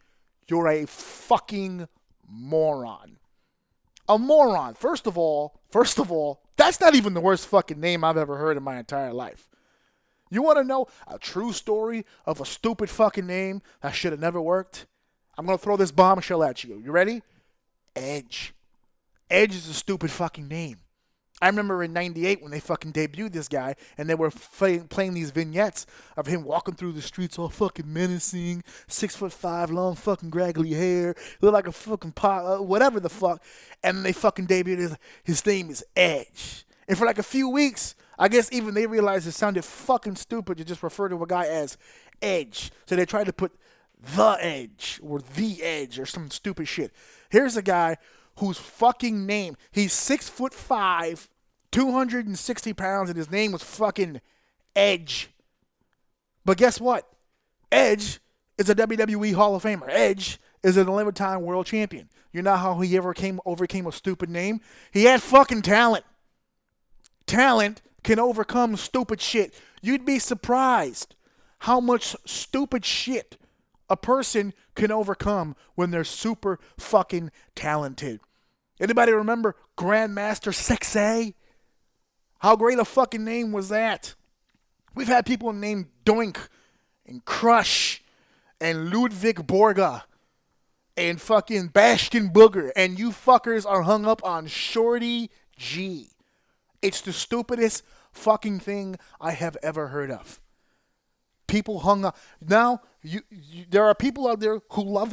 You're a fucking moron. A moron. First of all, that's not even the worst fucking name I've ever heard in my entire life. You want to know a true story of a stupid fucking name that should have never worked? I'm going to throw this bombshell at you. You ready? Edge. Edge is a stupid fucking name. I remember in 98 when they fucking debuted this guy and they were playing these vignettes of him walking through the streets all fucking menacing, 6'5", long fucking graggly hair, look like a fucking pot, whatever the fuck. And then they fucking debuted his name is Edge. And for like a few weeks, I guess even they realized it sounded fucking stupid to just refer to a guy as Edge. So they tried to put the Edge or the Edge or some stupid shit. Here's a guy whose fucking name, he's 6'5", 260 pounds, and his name was fucking Edge. But guess what? Edge is a WWE Hall of Famer. Edge is an 11-time world champion. You know how he overcame a stupid name? He had fucking talent. Talent can overcome stupid shit. You'd be surprised how much stupid shit a person can overcome when they're super fucking talented. Anybody remember Grandmaster Sexay? How great a fucking name was that? We've had people named Doink and Crush and Ludwig Borga and fucking Bastion Booger, and you fuckers are hung up on Shorty G. It's the stupidest fucking thing I have ever heard of. People hung up. Now, there are people out there who love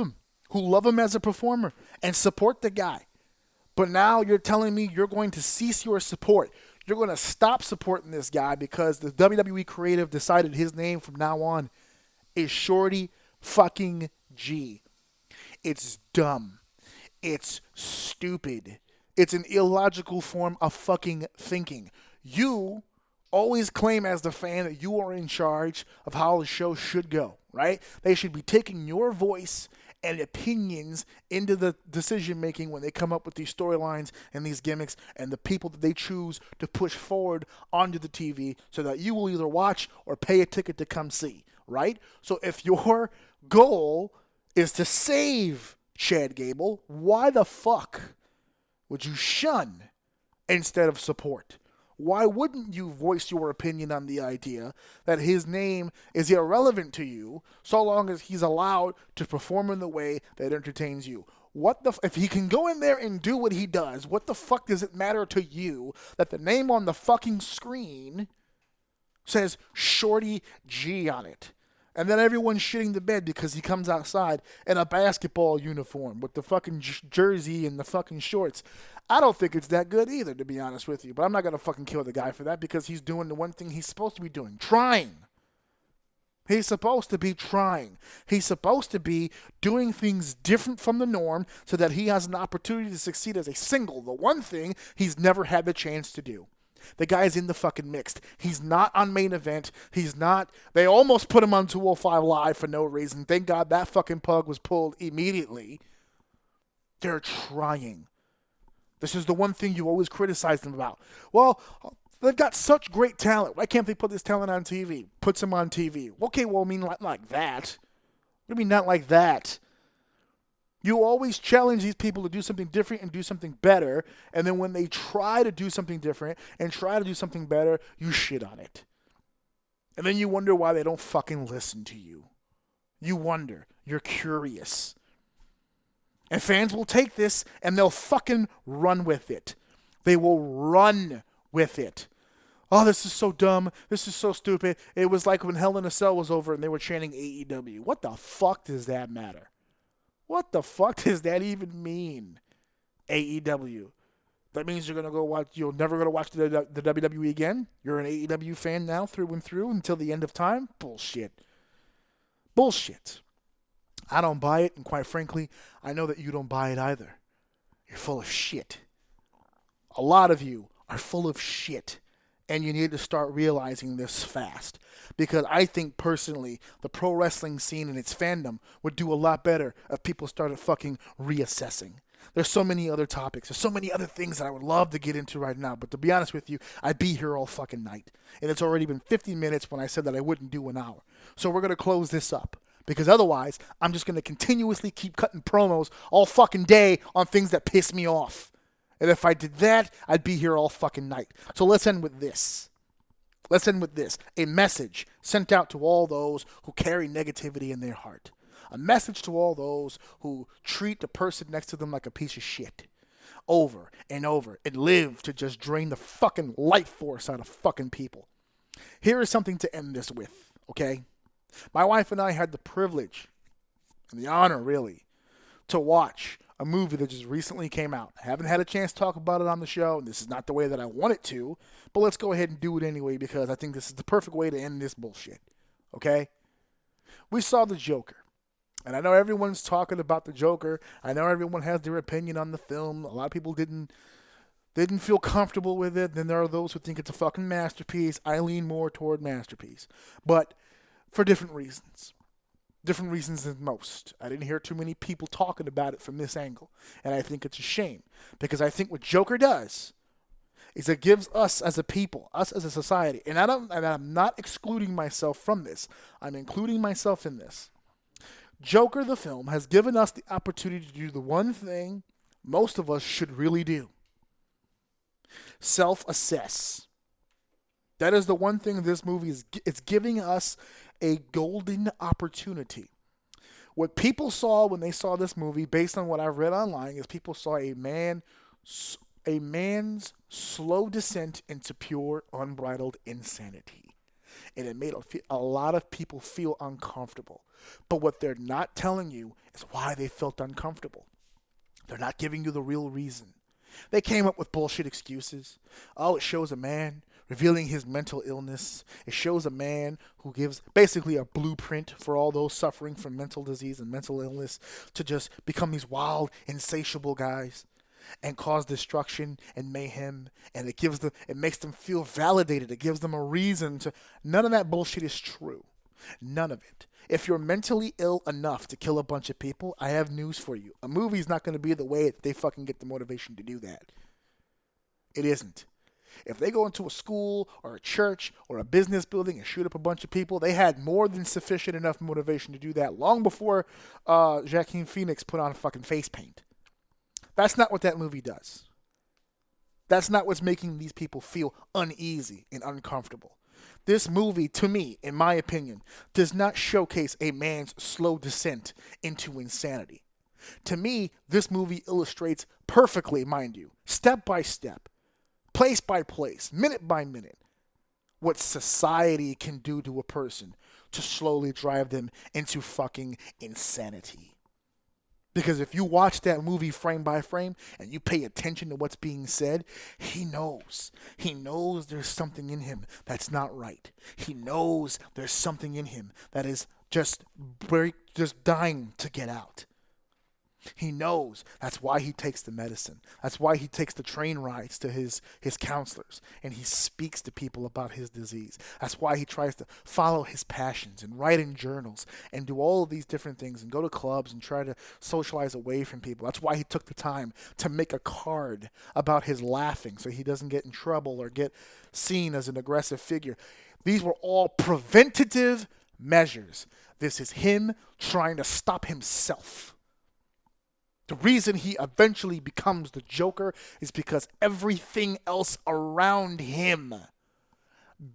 him as a performer and support the guy. But now you're telling me you're going to cease your support. You're going to stop supporting this guy because the WWE creative decided his name from now on is Shorty fucking G. It's dumb. It's stupid. It's an illogical form of fucking thinking. You always claim as the fan that you are in charge of how the show should go, right? They should be taking your voice and opinions into the decision making when they come up with these storylines and these gimmicks and the people that they choose to push forward onto the TV so that you will either watch or pay a ticket to come see, right? So if your goal is to save Chad Gable, why the fuck would you shun instead of support? Why wouldn't you voice your opinion on the idea that his name is irrelevant to you so long as he's allowed to perform in the way that entertains you? If he can go in there and do what he does, what the fuck does it matter to you that the name on the fucking screen says Shorty G on it? And then everyone's shitting the bed because he comes outside in a basketball uniform with the fucking jersey and the fucking shorts. I don't think it's that good either, to be honest with you. But I'm not going to fucking kill the guy for that because he's doing the one thing he's supposed to be doing. Trying. He's supposed to be trying. He's supposed to be doing things different from the norm so that he has an opportunity to succeed as a single. The one thing he's never had the chance to do. The guy's in the fucking mixed. He's not on main event. He's not. They almost put him on 205 Live for no reason. Thank God that fucking plug was pulled immediately. They're trying. This is the one thing you always criticize them about. Well, they've got such great talent. Why can't they put this talent on TV? Puts him on TV. Okay, well, I mean, not like that. What do you mean not like that? You always challenge these people to do something different and do something better, and then when they try to do something different and try to do something better, you shit on it. And then you wonder why they don't fucking listen to you. You wonder. You're curious. And fans will take this and they'll fucking run with it. They will run with it. Oh, this is so dumb. This is so stupid. It was like when Hell in a Cell was over and they were chanting AEW. What the fuck does that matter? What the fuck does that even mean? AEW. That means you're going to go watch, you're never going to watch the WWE again? You're an AEW fan now through and through until the end of time? Bullshit. Bullshit. I don't buy it, and quite frankly, I know that you don't buy it either. You're full of shit. A lot of you are full of shit, and you need to start realizing this fast. Because I think, personally, the pro wrestling scene and its fandom would do a lot better if people started fucking reassessing. There's so many other topics. There's so many other things that I would love to get into right now. But to be honest with you, I'd be here all fucking night. And it's already been 50 minutes when I said that I wouldn't do an hour. So we're going to close this up. Because otherwise, I'm just going to continuously keep cutting promos all fucking day on things that piss me off. And if I did that, I'd be here all fucking night. So let's end with this. Let's end with this. A message sent out to all those who carry negativity in their heart. A message to all those who treat the person next to them like a piece of shit. Over and over. And live to just drain the fucking life force out of fucking people. Here is something to end this with, okay? My wife and I had the privilege and the honor, really, to watch a movie that just recently came out. I haven't had a chance to talk about it on the show, and this is not the way that I want it to, but let's go ahead and do it anyway because I think this is the perfect way to end this bullshit, okay? We saw The Joker, and I know everyone's talking about The Joker. I know everyone has their opinion on the film. A lot of people didn't feel comfortable with it. Then there are those who think it's a fucking masterpiece. I lean more toward masterpiece, but for different reasons. Different reasons than most. I didn't hear too many people talking about it from this angle. And I think it's a shame. Because I think what Joker does is it gives us as a people, us as a society, and I'm not excluding myself from this. I'm including myself in this. Joker, the film, has given us the opportunity to do the one thing most of us should really do. Self-assess. That is the one thing this movie is. It's giving us a golden opportunity. What people saw when they saw this movie, based on what I've read online, is people saw a man's slow descent into pure, unbridled insanity. And it made a lot of people feel uncomfortable. But what they're not telling you is why they felt uncomfortable. They're not giving you the real reason. They came up with bullshit excuses. Oh, it shows a man revealing his mental illness. It shows a man who gives basically a blueprint for all those suffering from mental disease and mental illness to just become these wild, insatiable guys. and cause destruction and mayhem, and it makes them feel validated. It gives them a reason to. None of that bullshit is true. None of it. If you're mentally ill enough to kill a bunch of people, I have news for you. A movie's not going to be the way that they fucking get the motivation to do that. It isn't. If they go into a school or a church or a business building and shoot up a bunch of people, they had more than sufficient enough motivation to do that long before Joaquin Phoenix put on fucking face paint. That's not what that movie does. That's not what's making these people feel uneasy and uncomfortable. This movie, to me, in my opinion, does not showcase a man's slow descent into insanity. To me, this movie illustrates perfectly, mind you, step by step, place by place, minute by minute, what society can do to a person to slowly drive them into fucking insanity. Because if you watch that movie frame by frame and you pay attention to what's being said, he knows. He knows there's something in him that's not right. He knows there's something in him that is just dying to get out. He knows. That's why he takes the medicine. That's why he takes the train rides to his counselors, and he speaks to people about his disease. That's why he tries to follow his passions and write in journals and do all of these different things and go to clubs and try to socialize away from people. That's why he took the time to make a card about his laughing so he doesn't get in trouble or get seen as an aggressive figure. These were all preventative measures. This is him trying to stop himself. The reason he eventually becomes the Joker is because everything else around him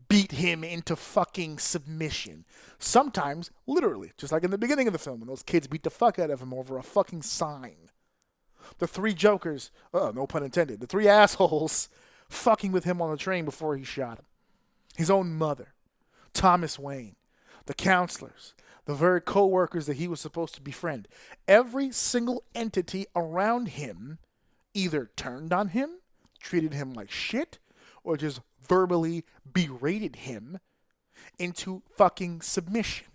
beat him into fucking submission. Sometimes, literally, just like in the beginning of the film when those kids beat the fuck out of him over a fucking sign. The three Jokers, no pun intended, the three assholes fucking with him on the train before he shot him. His own mother, Thomas Wayne, the counselors, the very co-workers that he was supposed to befriend. Every single entity around him either turned on him, treated him like shit, or just verbally berated him into fucking submission.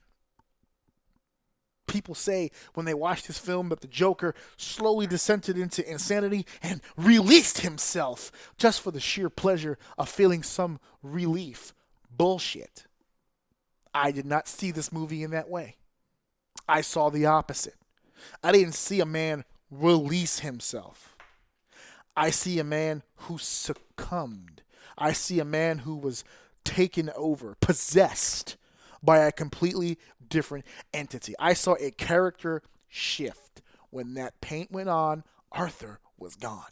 People say when they watch this film that the Joker slowly descended into insanity and released himself just for the sheer pleasure of feeling some relief. Bullshit. I did not see this movie in that way. I saw the opposite. I didn't see a man release himself. I see a man who succumbed. I see a man who was taken over, possessed by a completely different entity. I saw a character shift. When that paint went on, Arthur was gone.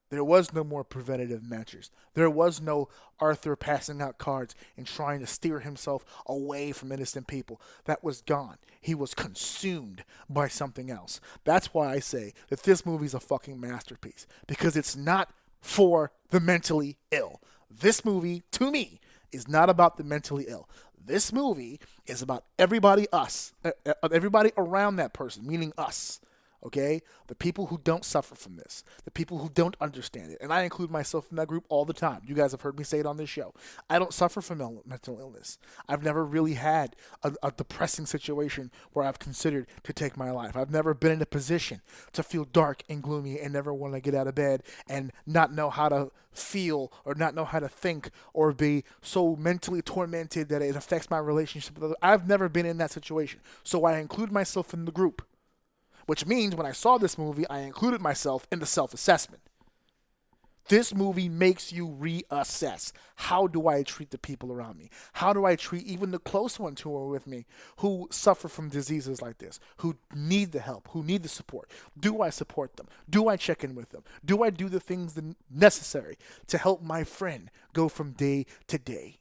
There was no more preventative measures. There was no Arthur passing out cards and trying to steer himself away from innocent people. That was gone. He was consumed by something else. That's why I say that this movie's a fucking masterpiece. Because it's not for the mentally ill. This movie, to me, is not about the mentally ill. This movie is about everybody around that person, meaning us. Okay? The people who don't suffer from this. The people who don't understand it. And I include myself in that group all the time. You guys have heard me say it on this show. I don't suffer from mental illness. I've never really had a depressing situation where I've considered to take my life. I've never been in a position to feel dark and gloomy and never want to get out of bed and not know how to feel or not know how to think or be so mentally tormented that it affects my relationship with others. I've never been in that situation. So I include myself in the group. Which means when I saw this movie, I included myself in the self-assessment. This movie makes you reassess. How do I treat the people around me? How do I treat even the close ones who are with me, who suffer from diseases like this, who need the help, who need the support? Do I support them? Do I check in with them? Do I do the things necessary to help my friend go from day to day?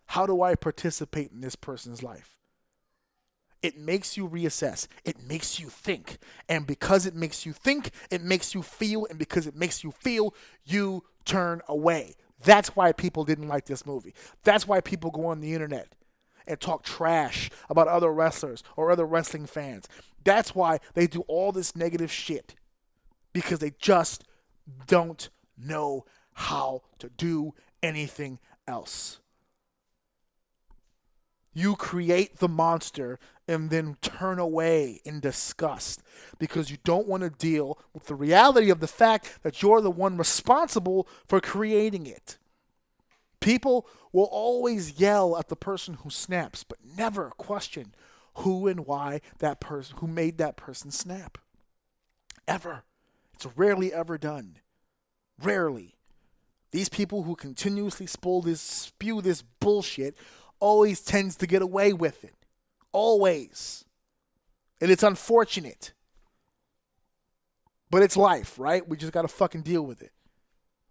How do I participate in this person's life? It makes you reassess. It makes you think. And because it makes you think, it makes you feel. And because it makes you feel, you turn away. That's why people didn't like this movie. That's why people go on the internet and talk trash about other wrestlers or other wrestling fans. That's why they do all this negative shit. Because they just don't know how to do anything else. You create the monster and then turn away in disgust because you don't want to deal with the reality of the fact that you're the one responsible for creating it. People will always yell at the person who snaps, but never question who and why that person, who made that person snap. Ever. It's rarely ever done. Rarely. These people who continuously spew this bullshit always tends to get away with it. Always. And it's unfortunate. But it's life, right? We just got to fucking deal with it.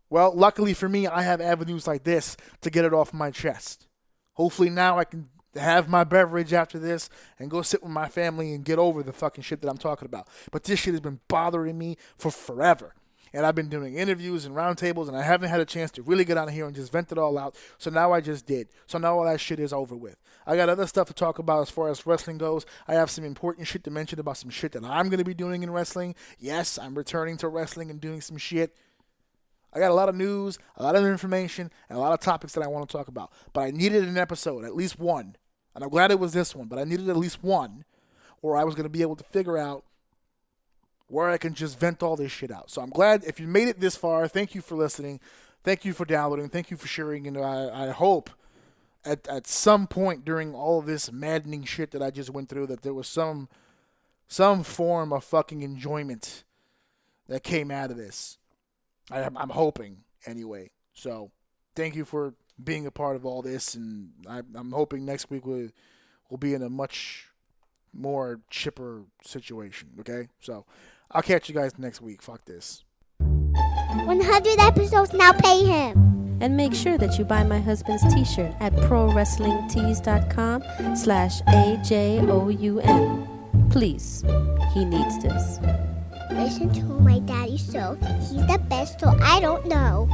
Well, luckily for me, I have avenues like this to get it off my chest. Hopefully now I can have my beverage after this and go sit with my family and get over the fucking shit that I'm talking about. But this shit has been bothering me for forever. And I've been doing interviews and roundtables, and I haven't had a chance to really get on here and just vent it all out. So now I just did. So now all that shit is over with. I got other stuff to talk about as far as wrestling goes. I have some important shit to mention about some shit that I'm going to be doing in wrestling. Yes, I'm returning to wrestling and doing some shit. I got a lot of news, a lot of information, and a lot of topics that I want to talk about. But I needed an episode, at least one. And I'm glad it was this one, but I needed at least one where I was going to be able to figure out where I can just vent all this shit out. So I'm glad if you made it this far. Thank you for listening. Thank you for downloading. Thank you for sharing. And I hope at some point during all of this maddening shit that I just went through that there was some form of fucking enjoyment that came out of this. I'm hoping anyway. So thank you for being a part of all this. And I'm hoping next week we'll be in a much more chipper situation. Okay? So I'll catch you guys next week. Fuck this. 100 episodes, now pay him. And make sure that you buy my husband's t-shirt at prowrestlingtees.com/AJOUM. Please, he needs this. Listen to my daddy show. He's the best, so I don't know.